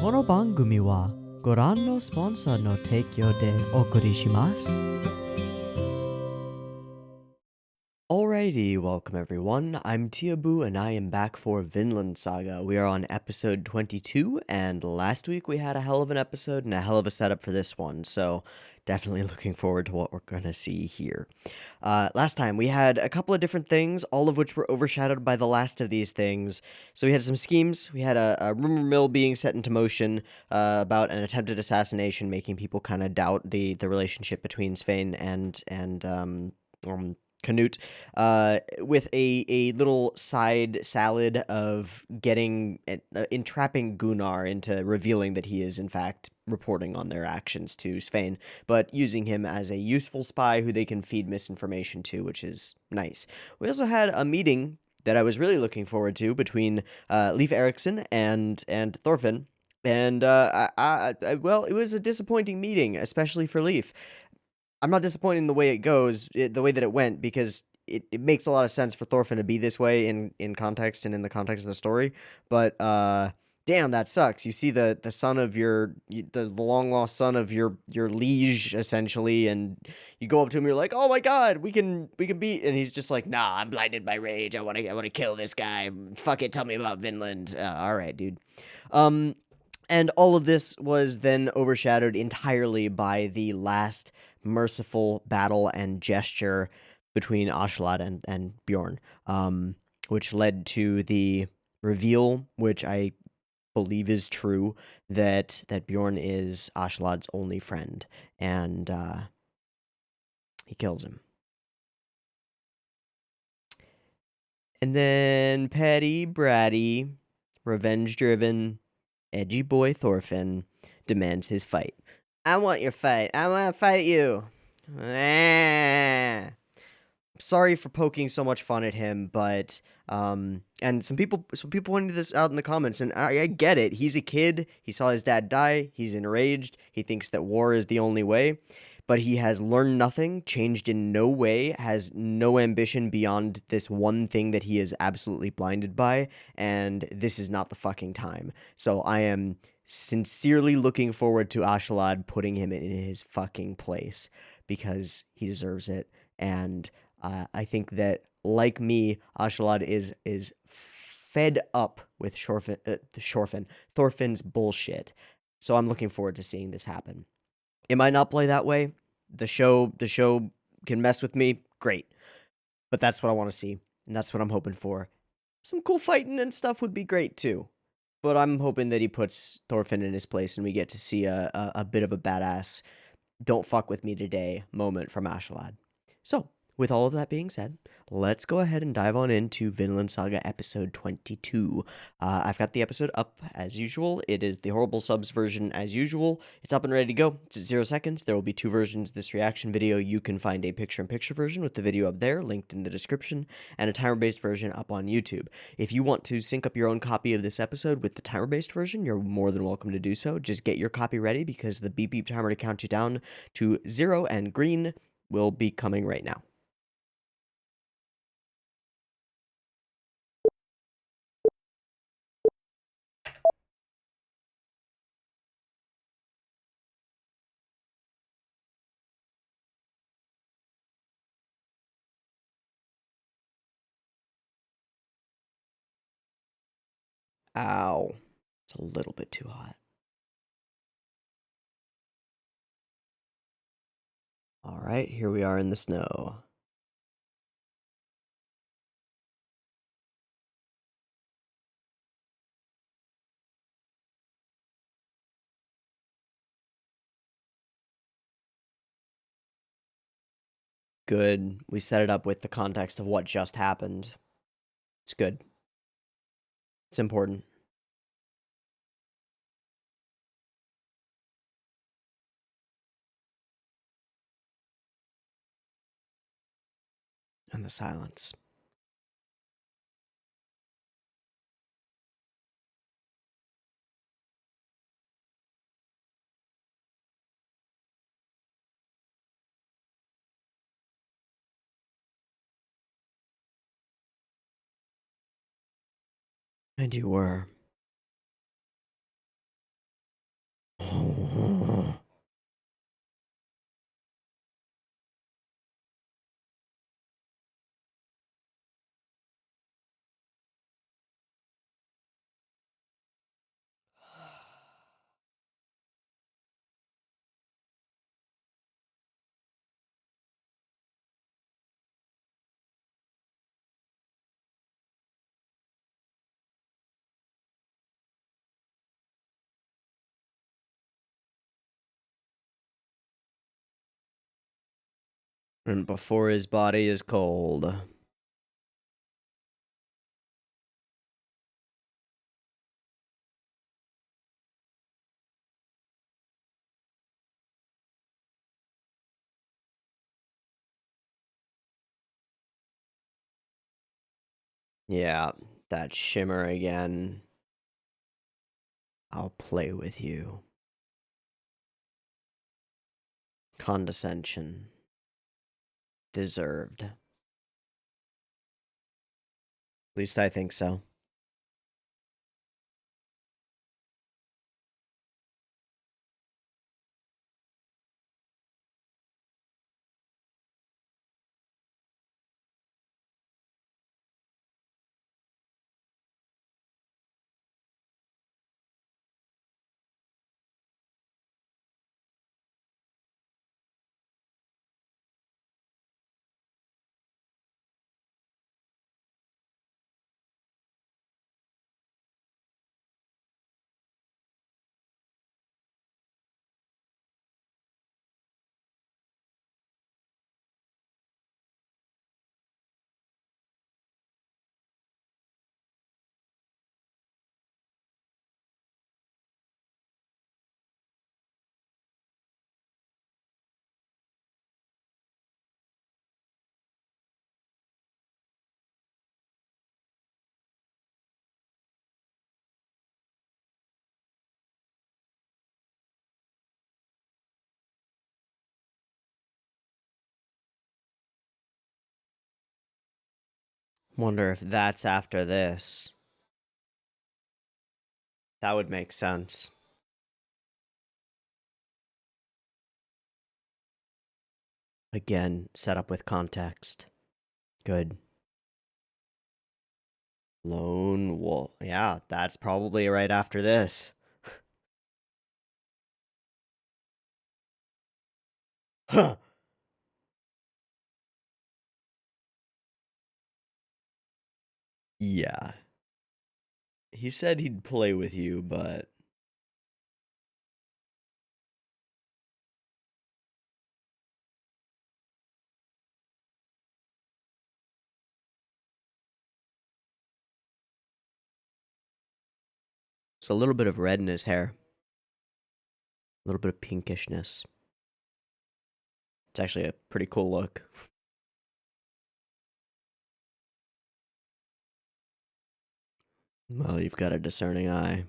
この番組はご覧のスポンサーの提供でお送りします。Alrighty, welcome everyone. I'm Teeaboo and I am back for Vinland Saga. We are on episode 22, and last week we had a hell of an episode and a hell of a setup for this one, so definitely looking forward to what we're gonna see here. Last time we had a couple of different things, all of which were overshadowed by the last of these things. So we had some schemes, we had a rumor mill being set into motion about an attempted assassination, making people kind of doubt the relationship between Svein and Canute, with a little side salad of getting entrapping Gunnar into revealing that he is in fact reporting on their actions to Svein, but using him as a useful spy who they can feed misinformation to, which is nice. We also had a meeting that I was really looking forward to between Leif Erikson and Thorfinn. And well, it was a disappointing meeting, especially for Leif. I'm not disappointed in the way it goes, the way that it went, because it makes a lot of sense for Thorfinn to be this way in context and in the context of the story. But damn, that sucks. You see the son of the long lost son of your liege essentially, and you go up to him, you're like, oh my god, we can beat, and he's just like, nah, I'm blinded by rage. I want to kill this guy. Fuck it, tell me about Vinland. All right, dude. And all of this was then overshadowed entirely by the last merciful battle and gesture between Askeladd and Bjorn, which led to the reveal, which I believe is true, that Bjorn is Askeladd's only friend, and he kills him. And then petty, bratty, revenge-driven, edgy boy Thorfinn demands his fight. I want your fight. I want to fight you. Sorry for poking so much fun at him, but and some people pointed this out in the comments, and I get it. He's a kid. He saw his dad die. He's enraged. He thinks that war is the only way, but he has learned nothing, changed in no way, has no ambition beyond this one thing that he is absolutely blinded by, and this is not the fucking time. So I am sincerely looking forward to Askeladd putting him in his fucking place, because he deserves it. And I think that, like me, Askeladd is fed up with Thorfinn's bullshit. So I'm looking forward to seeing this happen. It might not play that way. The show can mess with me. Great. But that's what I want to see, and that's what I'm hoping for. Some cool fighting and stuff would be great too. But I'm hoping that he puts Thorfinn in his place and we get to see a bit of a badass don't fuck with me today moment from Askeladd. So, with all of that being said, let's go ahead and dive on into Vinland Saga episode 22. I've got the episode up as usual. It is the Horrible Subs version as usual. It's up and ready to go. It's at 0 seconds. There will be two versions of this reaction video. You can find a picture-in-picture version with the video up there, linked in the description, and a timer-based version up on YouTube. If you want to sync up your own copy of this episode with the timer-based version, you're more than welcome to do so. Just get your copy ready, because the beep beep timer to count you down to 0 and green will be coming right now. Ow. It's a little bit too hot. All right, here we are in the snow. Good. We set it up with the context of what just happened. It's good. It's important. And the silence. And you were. And before his body is cold. Yeah, that shimmer again. I'll play with you. Condescension. Deserved. At least I think so. Wonder if that's after this. That would make sense. Again, set up with context. Good. Lone wolf. Yeah, that's probably right after this. Huh. Yeah. He said he'd play with you, but it's a little bit of red in his hair. A little bit of pinkishness. It's actually a pretty cool look. Well, you've got a discerning eye.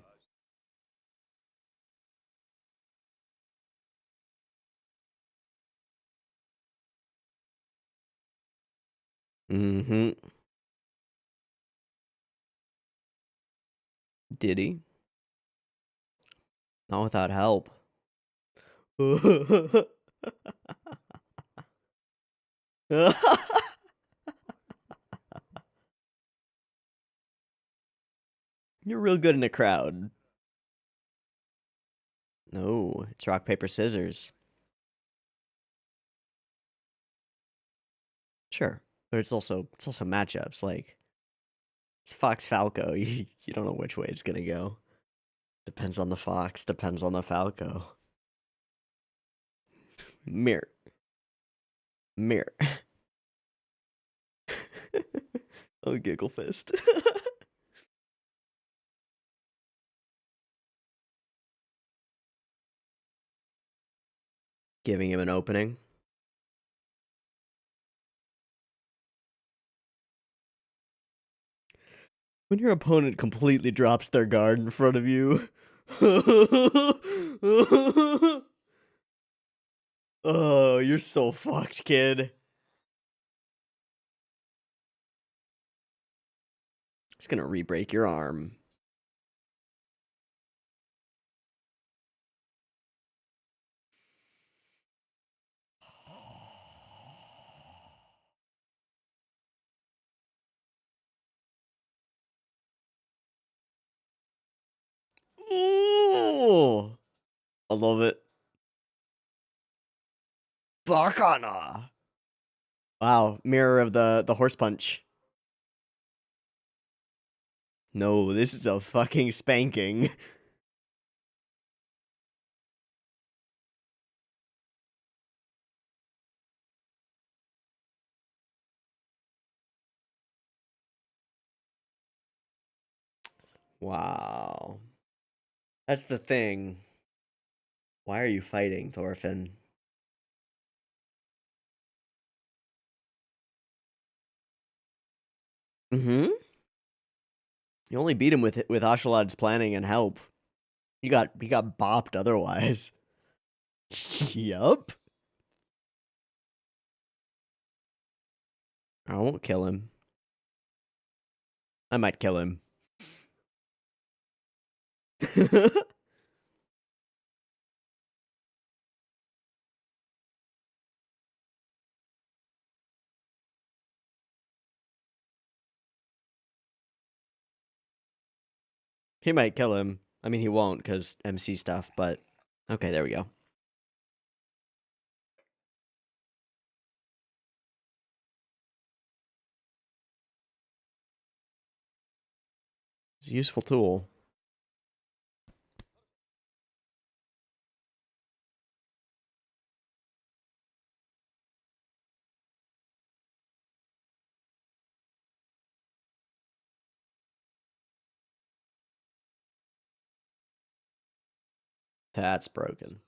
Mm-hmm. Did he? Not without help. You're real good in a crowd. No, it's rock, paper, scissors. Sure. But it's also matchups. Like, it's Fox Falco. You don't know which way it's gonna go. Depends on the Fox, depends on the Falco. Mirror. Mirror. Oh, giggle fist. Giving him an opening. When your opponent completely drops their guard in front of you. Oh, you're so fucked, kid. It's gonna re-break your arm. Ooh! I love it. Barkana! Wow, mirror of the horse punch. No, this is a fucking spanking. Wow. That's the thing. Why are you fighting, Thorfinn? Mm-hmm. You only beat him with Ashalad's planning and help. He got bopped otherwise. Yup. I won't kill him. I might kill him. He might kill him. I mean, he won't because MC stuff, but okay, there we go. It's a useful tool. That's broken.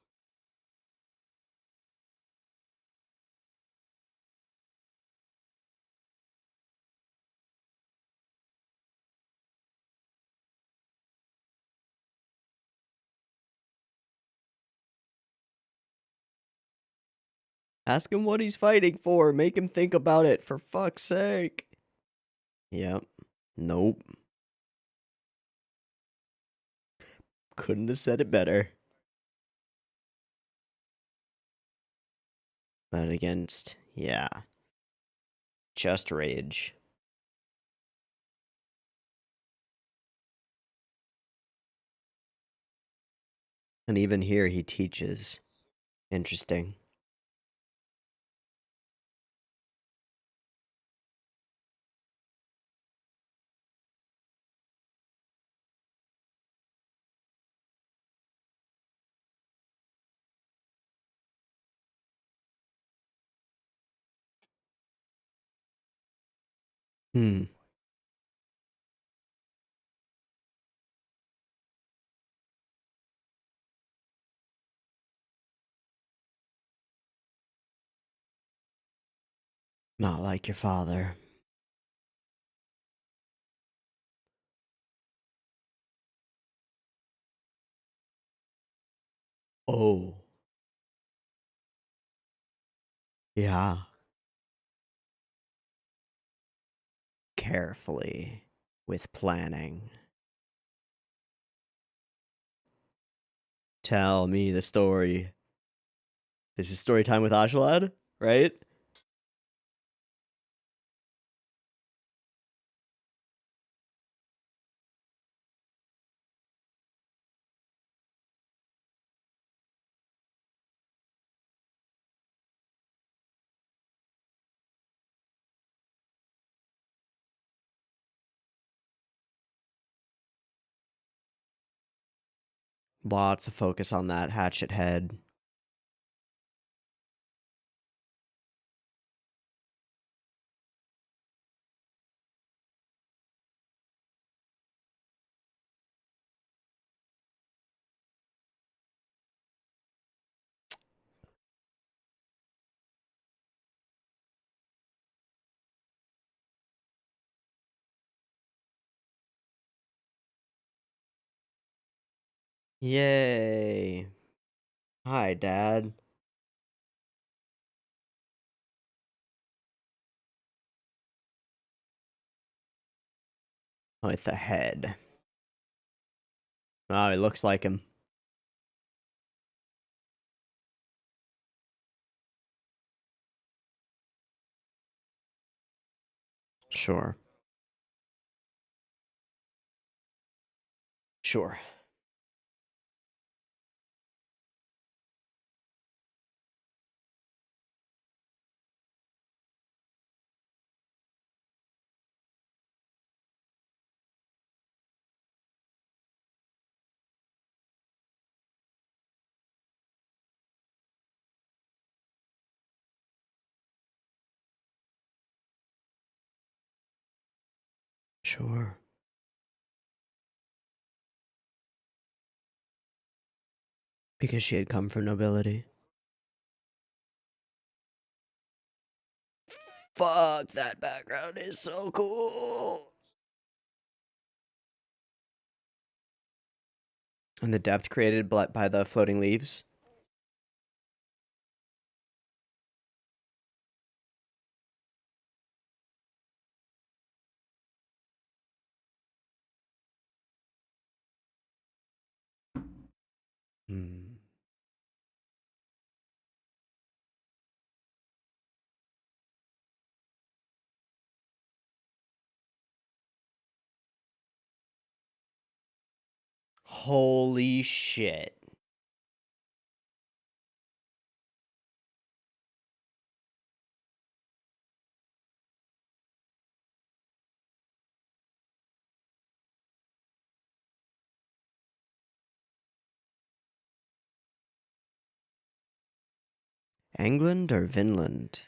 Ask him what he's fighting for. Make him think about it, for fuck's sake. Yep. Nope. Couldn't have said it better. But against, yeah. Just rage. And even here he teaches. Interesting. Hmm. Not like your father. Oh. Yeah. Carefully. With planning. Tell me the story. This is story time with Ashalad, right? Lots of focus on that hatchet head. Yay. Hi, Dad. With the head. Oh, it looks like him. Sure. Sure. Sure. Because she had come from nobility. Fuck, that background is so cool. And the depth created by the floating leaves. Hmm. Holy shit. England or Vinland?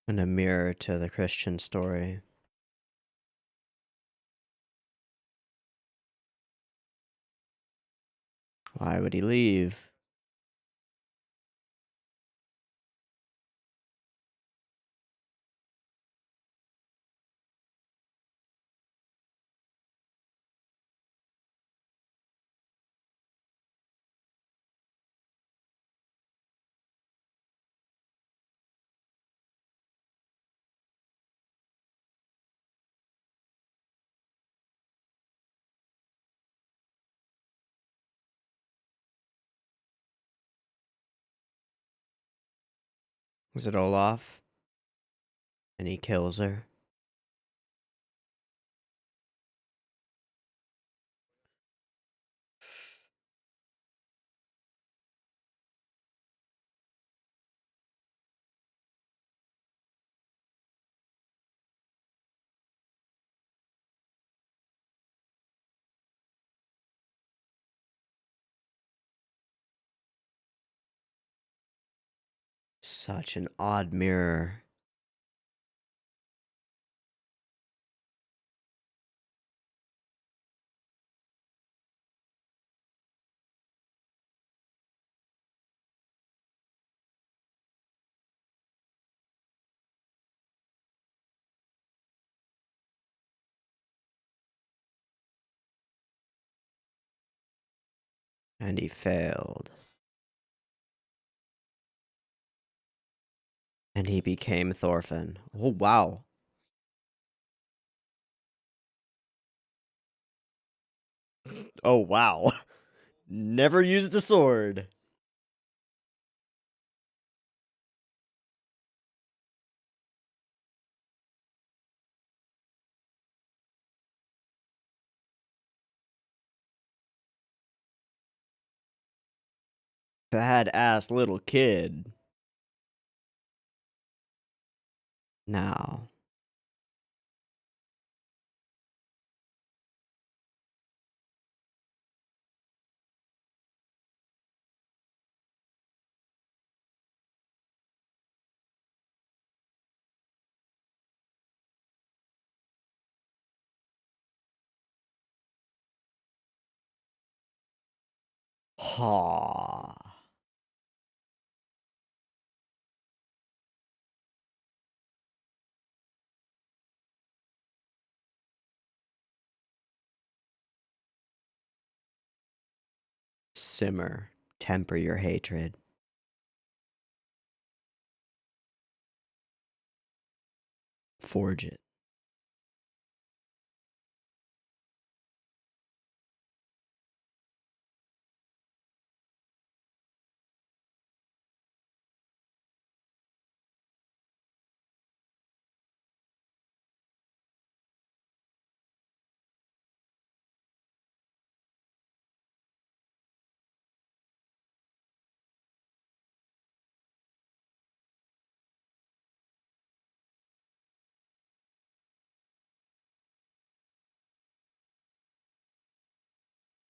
And a mirror to the Christian story. Why would he leave? Was it Olaf? And he kills her. Such an odd mirror. And he failed. And he became Thorfinn. Oh, wow. Oh, wow. Never used a sword. Badass little kid. Now. Ha. Simmer. Temper your hatred. Forge it.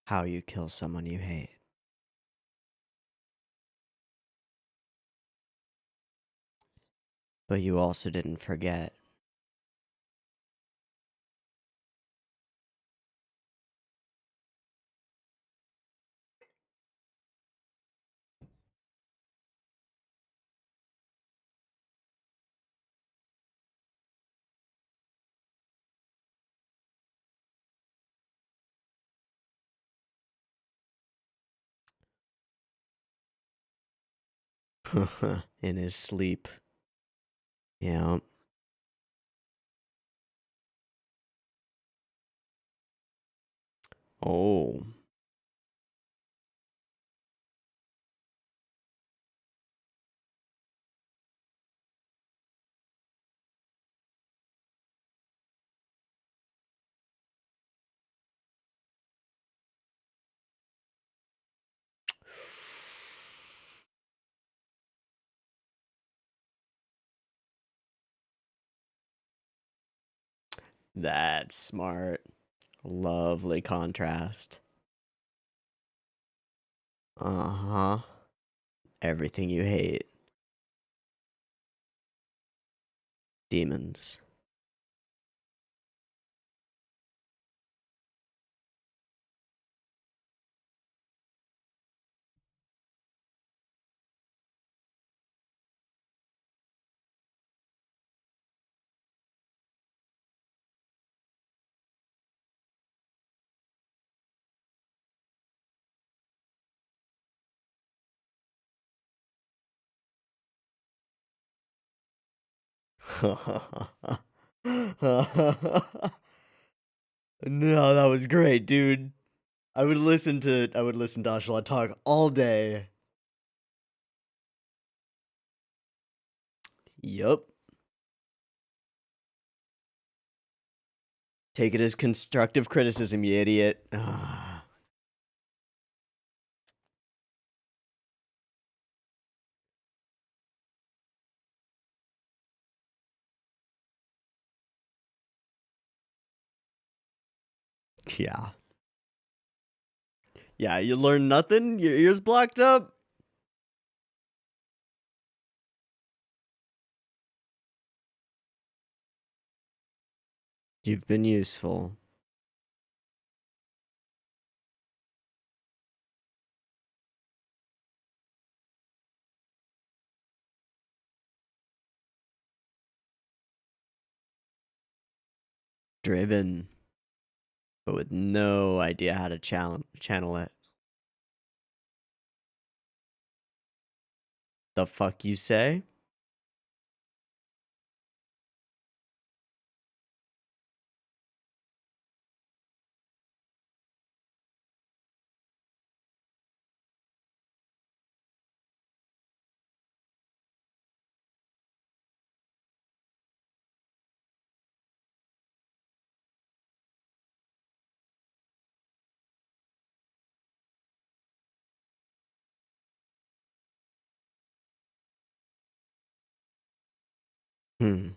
How you kill someone you hate. But you also didn't forget. In his sleep. Yeah. Oh. That's smart. Lovely contrast. Uh-huh. Everything you hate. Demons. No, that was great, dude. I would listen to Ocelot talk all day. Yup. Take it as constructive criticism, you idiot. Yeah. Yeah, you learn nothing? Your ears blocked up? You've been useful. Driven. But with no idea how to channel it. The fuck you say? Hmm.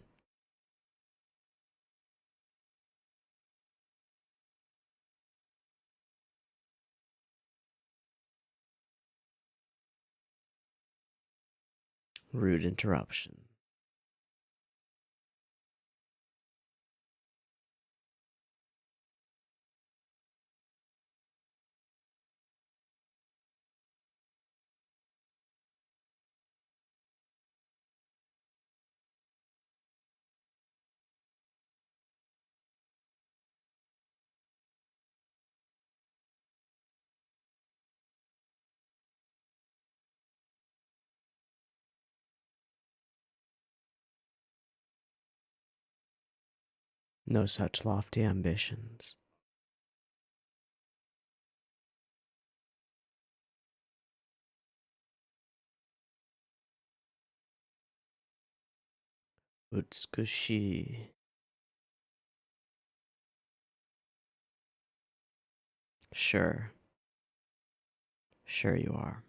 Rude interruption. No such lofty ambitions. Utsukushi. Sure. Sure you are.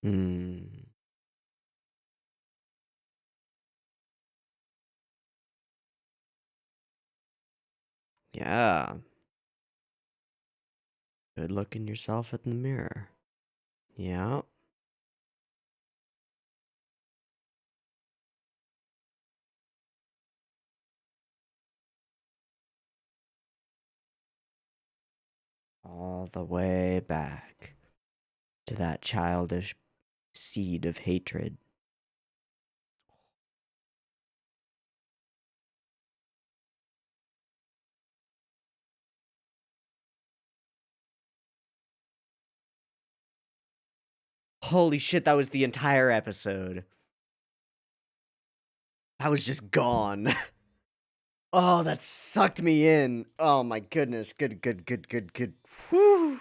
Hmm. Yeah. Good looking yourself in the mirror. Yeah. All the way back to that childish seed of hatred. Holy shit, that was the entire episode. I was just gone. Oh, that sucked me in. Oh my goodness. Good, good, good, good, good. Whew.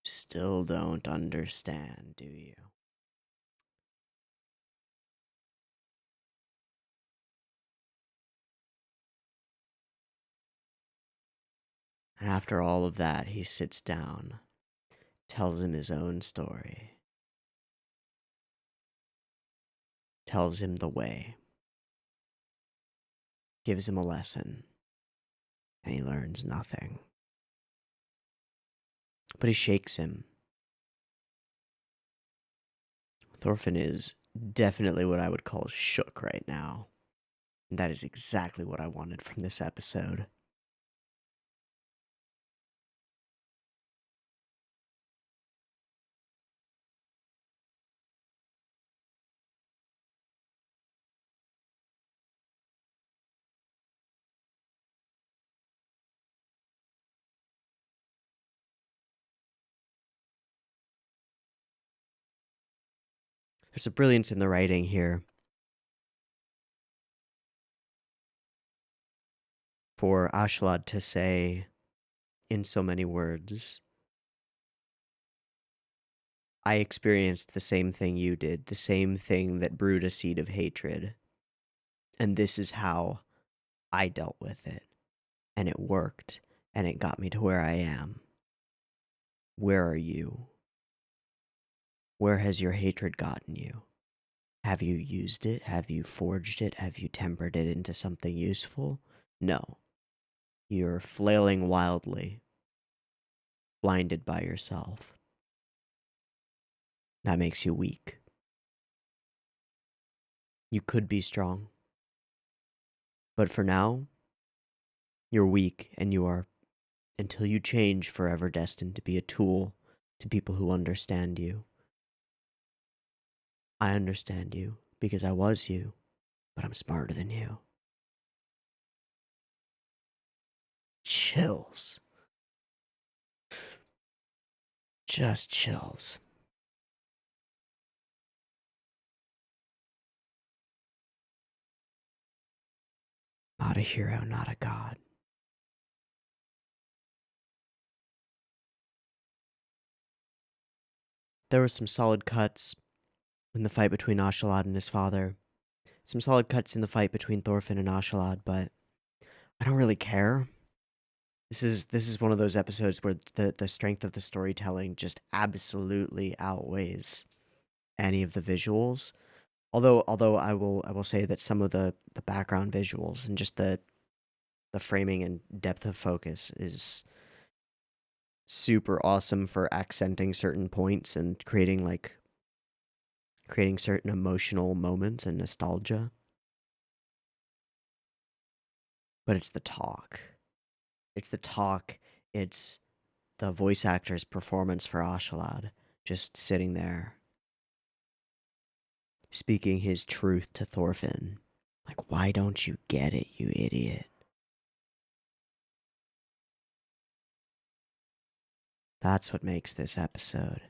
Still don't understand, do you? And after all of that, he sits down, tells him his own story, tells him the way, gives him a lesson, and he learns nothing. But he shakes him. Thorfinn is definitely what I would call shook right now. And that is exactly what I wanted from this episode. There's a brilliance in the writing here. For Ashlad to say in so many words, I experienced the same thing you did, the same thing that brewed a seed of hatred. And this is how I dealt with it. And it worked. And it got me to where I am. Where are you? Where has your hatred gotten you? Have you used it? Have you forged it? Have you tempered it into something useful? No. You're flailing wildly, blinded by yourself. That makes you weak. You could be strong. But for now, you're weak and you are, until you change, forever destined to be a tool to people who understand you. I understand you because I was you, but I'm smarter than you. Chills. Just chills. Not a hero, not a god. There were some solid cuts. in the fight between Ashalad and his father. Some solid cuts in the fight between Thorfinn and Ashalad, but I don't really care. This is one of those episodes where the strength of the storytelling just absolutely outweighs any of the visuals. Although I will say that some of the background visuals and just the framing and depth of focus is super awesome for accenting certain points and creating certain emotional moments and nostalgia. But it's the talk. It's the talk. It's the voice actor's performance for Ashalad, just sitting there, speaking his truth to Thorfinn. Like, why don't you get it, you idiot? That's what makes this episode.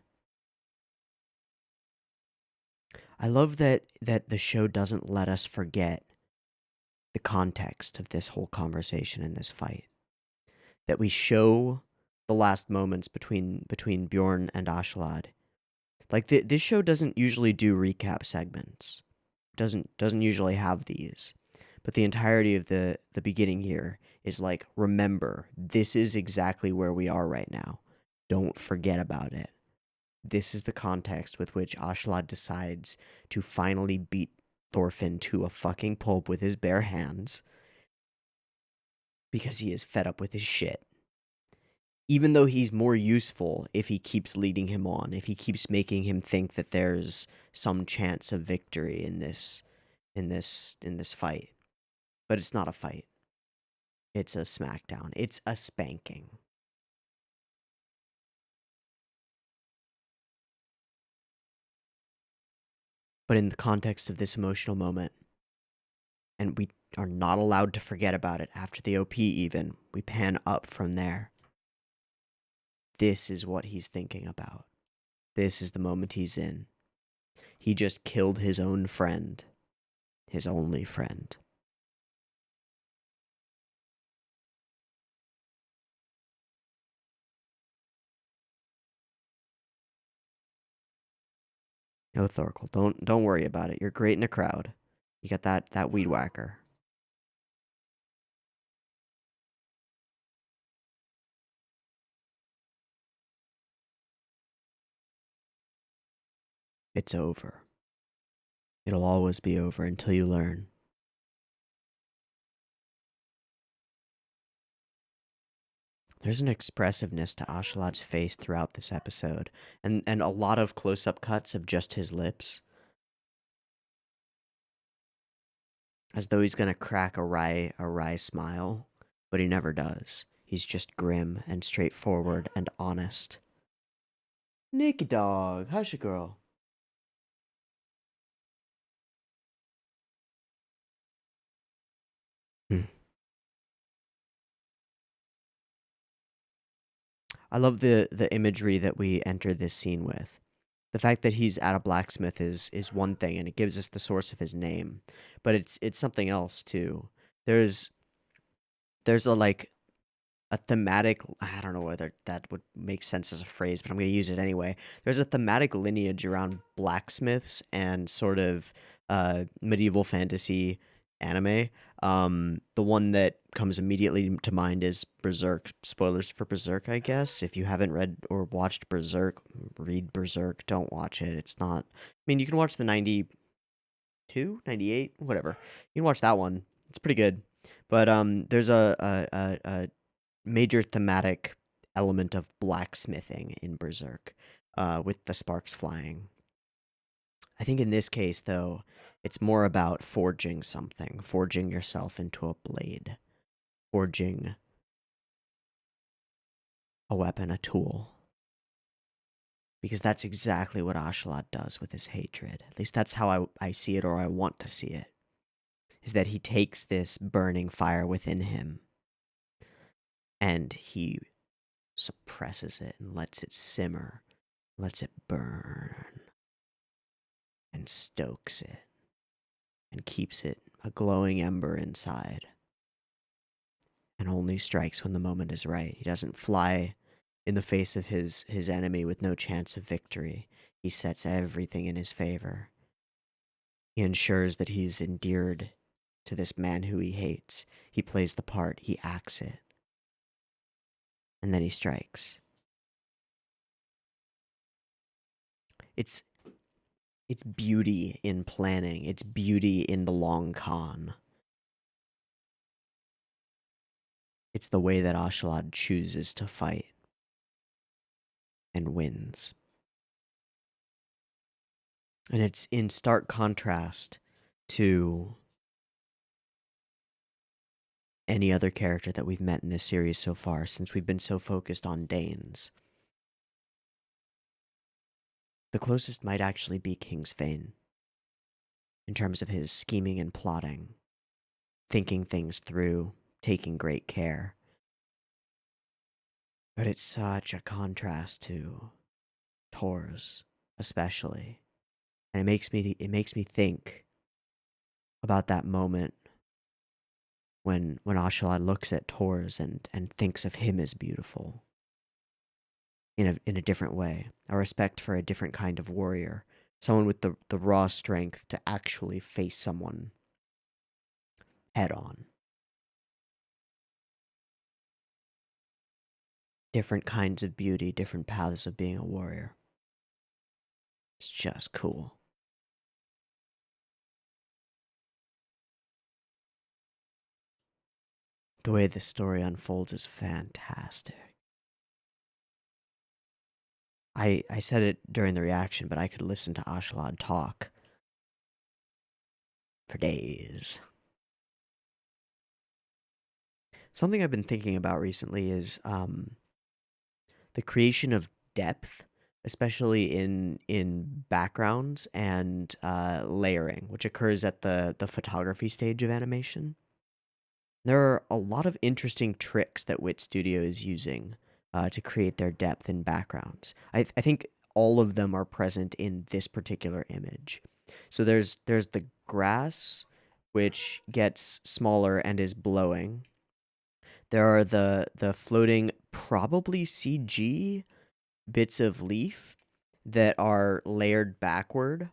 I love that the show doesn't let us forget the context of this whole conversation and this fight. That we show the last moments between Bjorn and Ashalad. Like this show doesn't usually do recap segments. Doesn't usually have these. But the entirety of the beginning here is like, remember, this is exactly where we are right now. Don't forget about it. This is the context with which Ashalad decides to finally beat Thorfinn to a fucking pulp with his bare hands because he is fed up with his shit. Even though he's more useful if he keeps leading him on, if he keeps making him think that there's some chance of victory in this fight. But it's not a fight. It's a smackdown. It's a spanking. But in the context of this emotional moment, and we are not allowed to forget about it after the OP even, we pan up from there. This is what he's thinking about. This is the moment he's in. He just killed his own friend. His only friend. No, Thorkel, don't worry about it. You're great in a crowd. You got that weed whacker. It's over. It'll always be over until you learn. There's an expressiveness to Ashalad's face throughout this episode, and a lot of close-up cuts of just his lips, as though he's gonna crack a wry smile, but he never does. He's just grim and straightforward and honest. Nicky dog, how's your girl? Hmm. I love the imagery that we enter this scene with. The fact that he's at a blacksmith is one thing, and it gives us the source of his name, but it's something else too. There's there's a thematic, I don't know whether that would make sense as a phrase, but I'm going to use it anyway. There's a thematic lineage around blacksmiths and sort of medieval fantasy anime. The one that comes immediately to mind is Berserk. Spoilers for Berserk, I guess. If you haven't read or watched Berserk, read Berserk. Don't watch it. It's not. I mean, you can watch the 92, 98, whatever. You can watch that one. It's pretty good. But there's a major thematic element of blacksmithing in Berserk, with the sparks flying. I think in this case, though, it's more about forging something, forging yourself into a blade, forging a weapon, a tool. Because that's exactly what Ashalad does with his hatred. At least that's how I see it, or I want to see it. Is that he takes this burning fire within him and he suppresses it and lets it simmer, lets it burn, and stokes it, and keeps it a glowing ember inside, and only strikes when the moment is right. He doesn't fly in the face of his enemy with no chance of victory. He sets everything in his favor. He ensures that he's endeared to this man who he hates. He plays the part, he acts it. And then he strikes. It's beauty in planning. It's beauty in the long con. It's the way that Ashalad chooses to fight and wins. And it's in stark contrast to any other character that we've met in this series so far, since we've been so focused on Danes. The closest might actually be Kingsfane, in terms of his scheming and plotting, thinking things through, taking great care. But it's such a contrast to Tor's, especially. And it makes me think about that moment when Ashalad looks at Tor's and thinks of him as beautiful in a different way, a respect for a different kind of warrior, someone with the raw strength to actually face someone head on. Different kinds of beauty, different paths of being a warrior. It's just cool. The way this story unfolds is fantastic. I said it during the reaction, but I could listen to Ashalad talk for days. Something I've been thinking about recently is the creation of depth, especially in backgrounds and layering, which occurs at the photography stage of animation. There are a lot of interesting tricks that Wit Studio is using to create their depth in backgrounds. I think all of them are present in this particular image. So there's the grass, which gets smaller and is blowing. There are the floating, probably CG bits of leaf that are layered backward.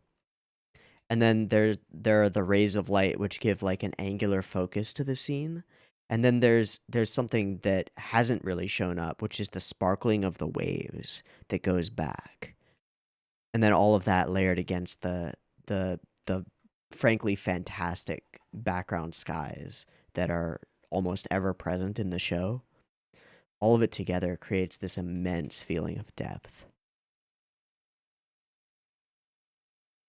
And then there are the rays of light which give like an angular focus to the scene. And then there's something that hasn't really shown up, which is the sparkling of the waves that goes back. And then all of that layered against the frankly fantastic background skies that are almost ever present in the show. All of it together creates this immense feeling of depth.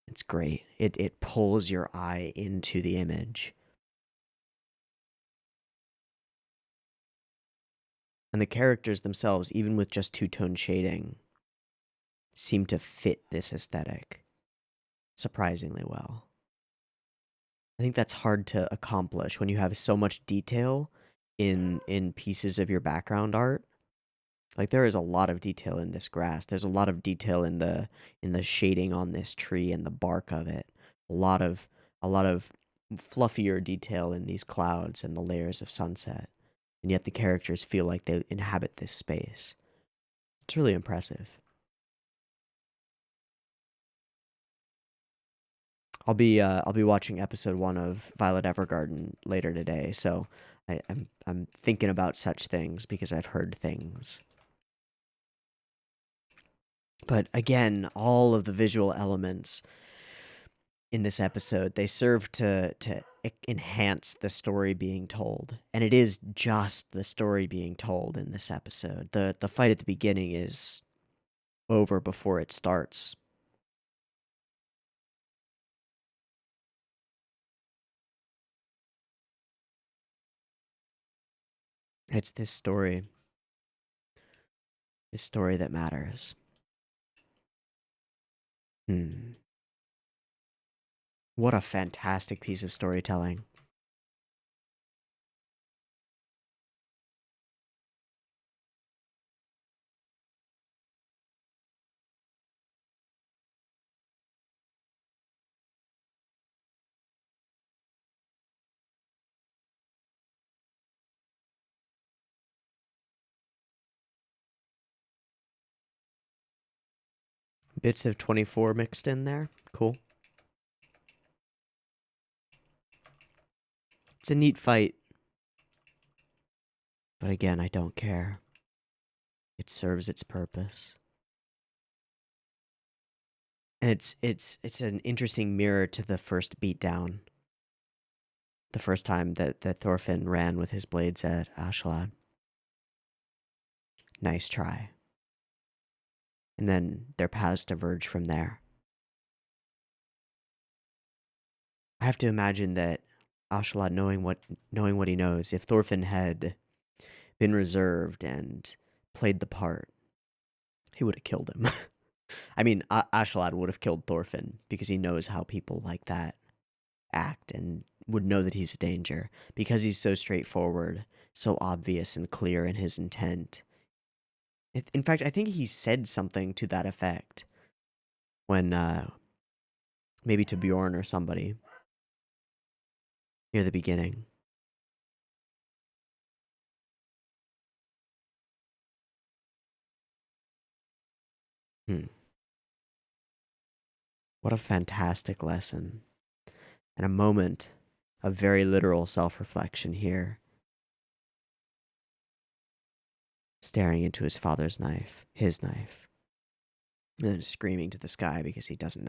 It's great. It pulls your eye into the image. And the characters themselves, even with just two-tone shading, seem to fit this aesthetic surprisingly well. I think that's hard to accomplish when you have so much detail in pieces of your background art. Like there is a lot of detail in this grass. There's a lot of detail in the shading on this tree and the bark of it. A lot of fluffier detail in these clouds and the layers of sunset. And yet the characters feel like they inhabit this space. It's really impressive. I'll be watching episode 1 of Violet Evergarden later today, so I'm thinking about such things because I've heard things. But again, all of the visual elements in this episode, they serve to enhance the story being told. And it is just the story being told in this episode. The fight at the beginning is over before it starts. It's this story that matters. What a fantastic piece of storytelling. bits of 24 mixed in there. Cool. It's a neat fight. But again, I don't care. It serves its purpose. And it's an interesting mirror to the first beatdown. The first time that Thorfinn ran with his blades at Ashlad. Nice try. And then their paths diverge from there. I have to imagine that Ashlad, knowing what he knows, if Thorfinn had been reserved and played the part, he would have killed him. I mean, Ashlad would have killed Thorfinn because he knows how people like that act and would know that he's a danger because he's so straightforward, so obvious and clear in his intent. In fact, I think he said something to that effect when, maybe to Bjorn or somebody near the beginning. What a fantastic lesson. And a moment of very literal self-reflection here. Staring into his father's knife, his knife. And then screaming to the sky because he doesn't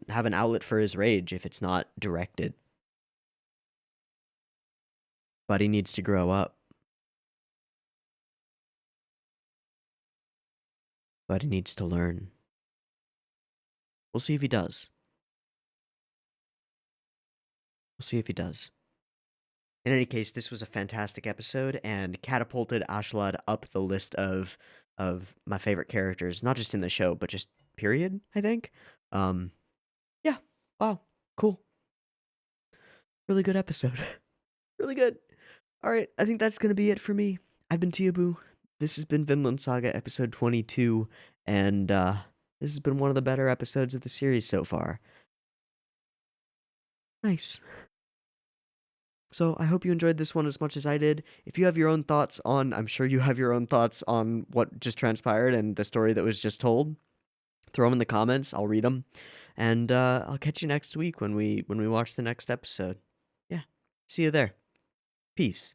have an outlet for his rage if it's not directed. But he needs to grow up. But he needs to learn. We'll see if he does. We'll see if he does. In any case, this was a fantastic episode and catapulted Ashlad up the list of my favorite characters, not just in the show, but just period, I think. Yeah. Wow. Cool. Really good episode. Really good. All right, I think that's going to be it for me. I've been Teeaboo. This has been Vinland Saga episode 22, and this has been one of the better episodes of the series so far. Nice. So I hope you enjoyed this one as much as I did. If you have your own thoughts on, I'm sure you have your own thoughts on what just transpired and the story that was just told, throw them in the comments. I'll read them, and I'll catch you next week when we watch the next episode. Yeah, see you there. Peace.